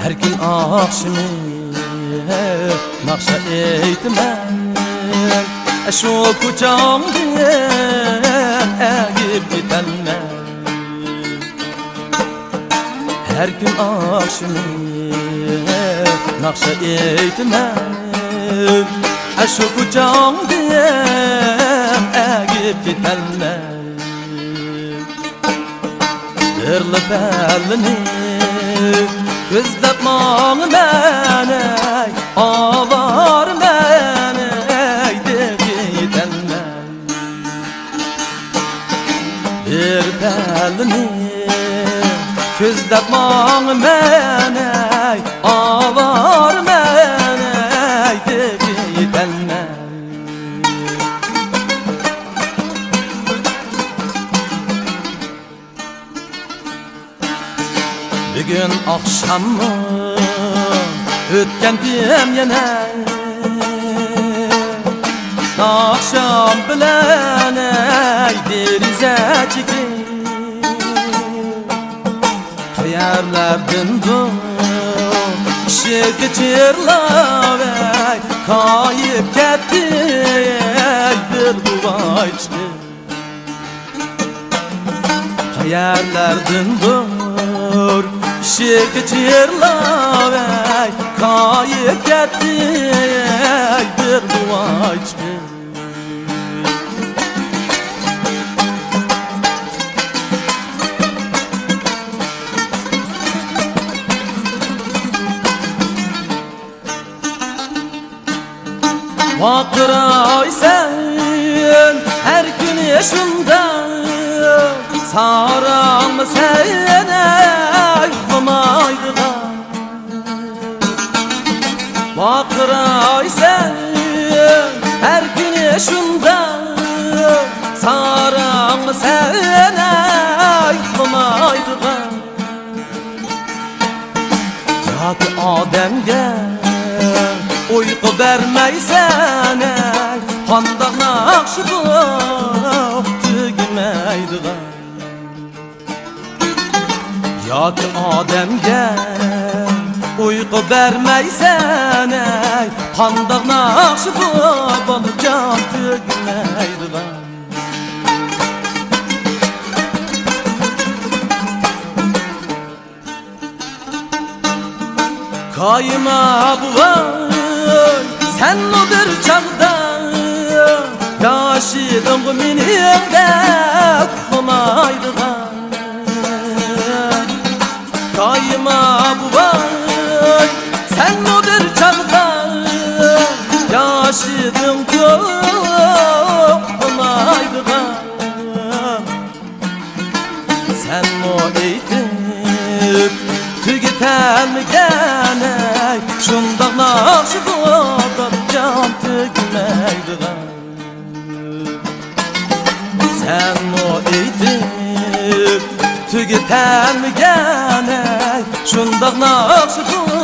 Her gün akşamı nakşa eytmen şu kucağımda egip gitenmen. Her gün akşamı nakşa eytmen şu kucağımda egip gitenmen. Irlı bellini gözlep mağın məney avar məney degidenmen. Bir bellini gözlep mağın məney avar məney degidenmen. Bugün akşamı ötkendim yine akşam bilen derize çıkıp kıyarlardan bu şirket çırlav kayıp gitti bir duvay çıktı. Kıyarlardan bu şirket çırlav kayıp gitti bir duvay çıktı. Vakıray sen her gün yaşında saran mı sene yıkmaydılar. Vakıray sen her gün yaşında saran mı sene yıkmaydılar. Yatı Adem'ge uyku vermeysen Handaq nakşı bulup tügümeydiğen. Yatı Adem'ge uyku vermeysen Handaq nakşı bulup can tügümeydiğen. Kayma buvan sen o bir çağda yaşıdın minimde kumaydığan. Kayma buvan sen o bir çağda yaşıdın kumaydığan. Sen o eğitip tügeten mi gene şundaq nakşı bulup can tügümeydiğen. Sen o eğitip tügeten mi gene şundaq nakşı bulup